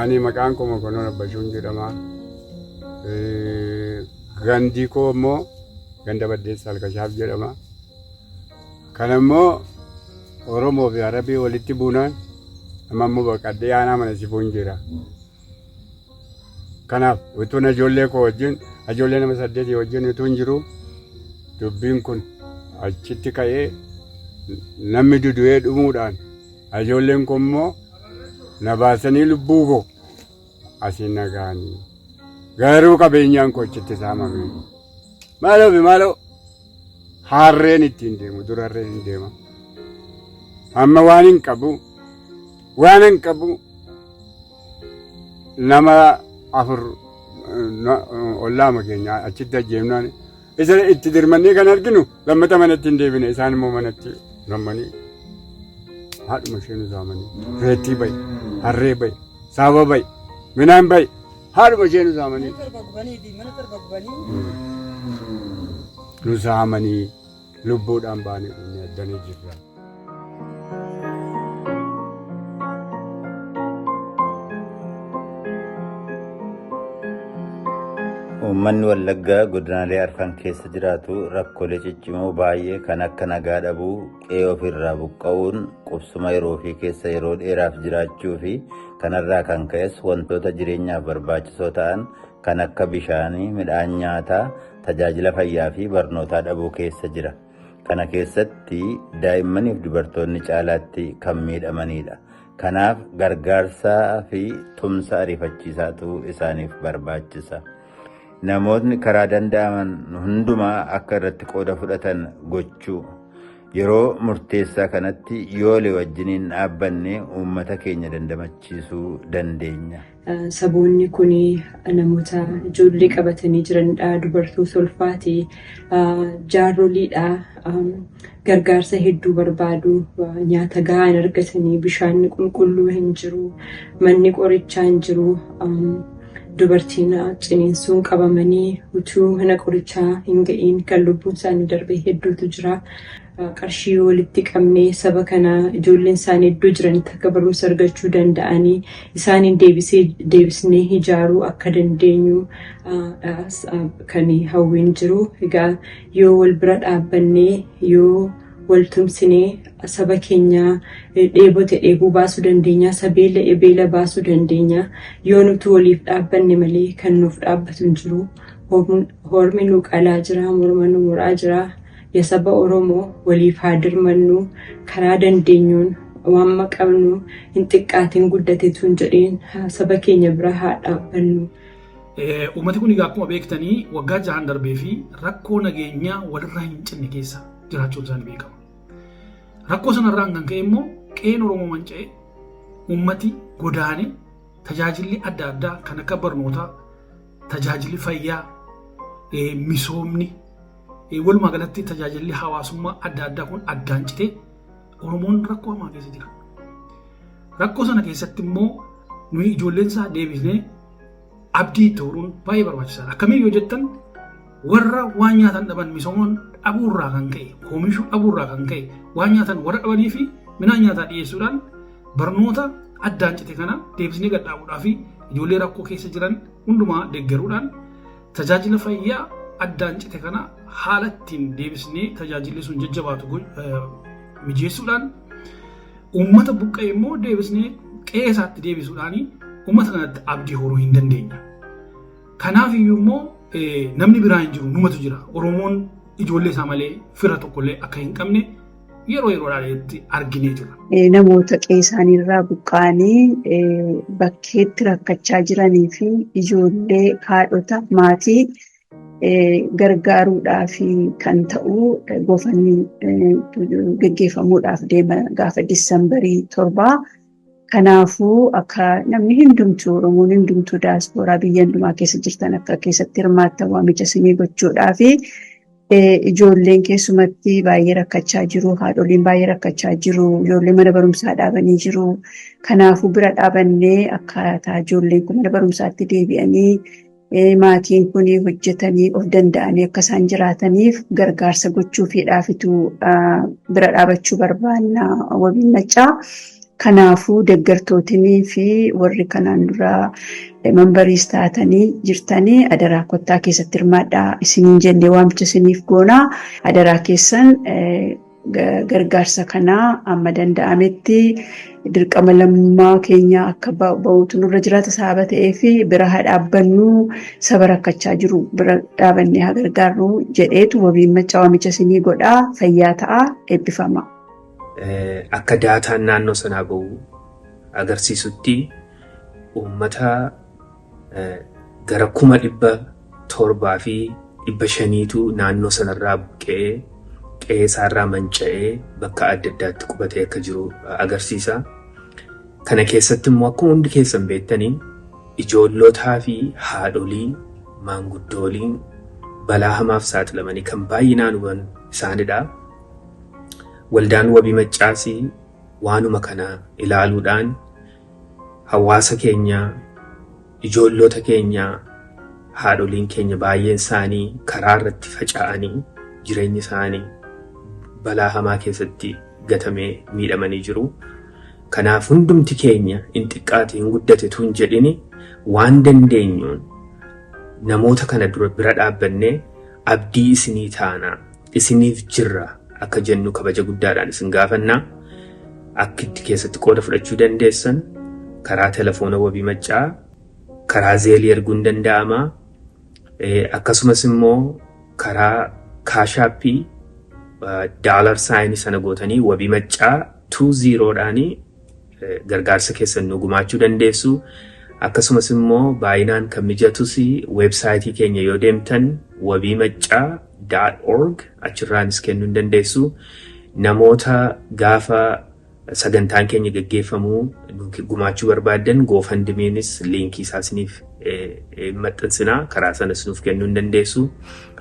Ani maqaan koo Mokonnon Abbashuun jedhama. Gandi koo immoo ganda Baddeessa Alkashaaf jedhama. Kana immoo Oromoo fi Arabii walitti buunaan amma immoo baqadhee aanaa mana sifuun jira. Kanaaf utuun ijoollee koo wajjin ijoollee nama 8 wajjin utuun jiru dubbiin kun achitti ka'ee namni dudu'ee dhumuudhaan ijoolleen koo immoo na baasanii lubbuu koo asiin nagaanii garuu qabeenyaan koo achitti saamame. Maaloo harreen ittiin deemu durarreen hin deema. Amma waan hin qabu nama 4 ollaama keenya achitti ajjeefnaan isa itti dirmannee kan arginu lammata manatti hin deebine isaan immoo manatti gammanii haadhuma ishee nu saamanii reettii ba'i harree ba'i saaba ba'i midhaan ba'i haadhuma ishee nu saamanii nu saamanii lubbuudhaan baanii addanii jirra. Uummanni Wallaggaa godinaalee arfan keessa jiraatu rakkoolee ciccimoo baay'ee kan akka nagaa dhabuu, qe'ee ofirraa buqqa'uun, qubsuma yeroo fi keessa yeroo dheeraaf jiraachuu fi kanarraa kan ka'es wantoota jireenyaaf barbaachisoo ta'an kan akka bishaanii, midhaan nyaataa, tajaajila fayyaa fi barnootaa dhabuu keessa jira. Kana keessatti daa'immaniif dubartoonni caalaatti kan miidhamanidha. Kanaaf gargaarsaa fi tumsa ariifachiisaatu isaaniif barbaachisa. Namoonni karaa danda'aman hundumaa akka irratti qooda fudhatan gochuu yeroo murteessaa kanatti yoolee wajjiniin dhaabbanne uummata keenya dandamachiisuu dandeenya. Saboonni kun namoota ijoollee qabatanii jiranidha. Dubartoota ulfaati, jaaroliidha. Gargaarsa hedduu barbaadu, nyaata gahaa hin argatanii, bishaan qulqulluu hin jiru, manni qorichaa hin jiru. Dubartiin ciniinsuun qabamanii utuu mana qorichaa hin ga'iin kan lubbuun isaanii darbee hedduutu jira. Qarshii walitti qabnee saba kana ijoolleen isaanii iddoo jiranitti akka barumsa argachuu danda'anii isaaniin deebisnee ijaaruu akka dandeenyu kan hawwiin jiru. Egaa yoo wal bira dhaabbannee yoo wal tumsinee saba keenya dheebote dheebuu baasuu dandeenya, sabeela ebeela baasuu dandeenya. Yoo nuti waliif dhaabbanne malee kan nuuf dhaabbatu hin jiru. Hormi nu qalaa jira, morma nu muraa jira. Saba Oromoo waliif haa dirmannu, karaa dandeenyuun waan qabnu hin xiqqaatiin guddateetu hin jedheen saba keenya bira haa dhaabbannu. Uummati kun egaa akkuma beektanii waggaa 6 darbee fi rakkoo nageenyaa walirraa hin cinne keessa jiraachuun isaanii beekama. Rakkoo sanarraan kan ka'e immoo qe'een Oromoo manca'e uummati godaane tajaajilli adda addaa kan akka barnootaa, tajaajilli fayyaa, misoomni walumaa galatti tajaajilli hawaasummaa adda addaa kun addaan citee Oromoon rakkoo hamaa keessa jira. Rakkoo sana keessatti immoo nuyi ijoolleen isaa deebisnee abdii ta'uun baay'ee barbaachisaadha. Akkamiin yoo jettan warra waan nyaatan dhaban misoomaan dhabuurraa kan ka'e, oomishuu dhabuurraa kan ka'e waan nyaatan warra dhabanii fi midhaan nyaataa dhiyeessuudhaan barnoota addaan cite kana deebisnee gadhaabuudhaa fi ijoollee rakkoo keessa jiran hundumaa deeggaruudhaan tajaajila fayyaa addaan cite kana haala ittiin deebisnee tajaajilli sun jajjabaatu mijeessuudhaan uummata buqqa'e immoo deebisnee qe'ee isaatti deebisuudhaan uummata kanatti abdii horuu hin dandeenya. Kanaaf iyyuu immoo namni biraa hin jiru, numatu jira. Oromoon ijoollee isaa malee fira tokkollee akka hin qabne yeroo yeroodhaan arginee jira. Namoota qe'ee isaaniirraa buqqa'anii bakkeetti rakkachaa jiranii fi ijoollee haadhota maatii gargaaruudhaaf kan ta'u gofanii gaggeeffamuudhaaf deema gaafa Disembarii 7. Kanaafuu akka namni hundumtuu Oromoon hundumtuu daasporaa biyya hundumaa keessa jirtan akka keessatti hirmaattan waamicha isinii gochuudhaaf ijoolleen keessumatti baay'ee rakkachaa jiru, haadholiin baay'ee rakkachaa jiru, ijoolleen mana barumsaa dhaabanii jiru. Kanaafuu bira dhaabannee akkaataa ijoolleen kun mana barumsaatti deebi'anii maatiin kun hojjetanii of danda'anii akka isaan jiraataniif gargaarsa gochuufiidhaafitu bira dhaabachuu barbaanna wabiin Maccaa. Kanaafuu deeggartootinii fi warri kanaan dura membariis taatanii jirtanii adaraa kottaa keessatti hirmaadhaa isiniin jennee waamicha isiniif goonaa. Adaraa keessan gargaarsa kanaa amma danda'ametti dirqama lammummaa keenya akka ba'uutu nurra jiraata sababa ta'eef bira haa dhaabbannu, saba rakkachaa jiru bira dhaabannee haa gargaarru jedheetu wabiin maccaa waamicha isinii godhaa. Fayyaa ta'aa, eebbifama. Akka daataan naannoo sanaa bahu agarsiisutti uummata gara 700,500tu naannoo sanarraa buqqee qe'ee isaarraa manca'ee bakka adda addaatti qubatee akka jiru agarsiisa. Kana keessatti immoo akkuma hundi keessan beektanii ijoollotaa fi haadholii maanguddooliin balaa hamaaf saaxilamanii kan baay'inaan huban isaanidha. Waldaan wabii maccaasii waanuma kana ilaaluudhaan hawaasa keenya, ijoollota keenya, haadholiin keenya baay'een isaanii karaa irratti faca'anii jireenyi isaanii balaa hamaa keessatti gatamee miidhamanii jiru. Kanaaf hundumti keenya in xiqqaate hin guddate tun jedhini waan dandeenyuun namoota kana dura bira dhaabbannee abdii isinii taanaa, isiniif jirra akka jennu kabaja guddaadhaan isin gaafannaa. Akka itti keessatti qooda fudhachuu dandeessan karaa telefoona wabii maccaa, karaa zeelii erguun danda'ama. Akkasumas immoo karaa kaashaappii $saayinii sana gootanii wabii maccaa 20 gargaarsa keessan nu gumaachuu dandeessu. Akkasumas immoo baay'inaan kan mijatus weebsaayitii keenya yoo deemtan wabiimaccaa.org achirraanis kennuu dandeessu. Namoota gaafa sagantaan keenya gaggeeffamuu gumaachuu barbaadan GoFundMe'nis liinkii isaasiniif maxxansinaa karaa sanas nuuf kennuu dandeessu.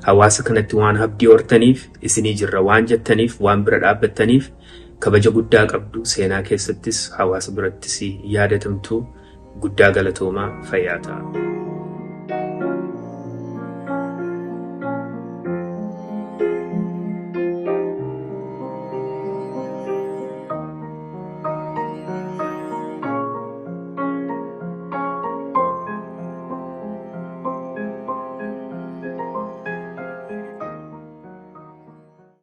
Hawaasa kanatti waan abdii hortaniif, isinii jirra waan jettaniif, waan bira dhaabbattaniif kabaja guddaa qabdu. Seenaa keessattis hawaasa birattis yaadatamtu. Guddaa galatoomaa, fayyaa ta'a.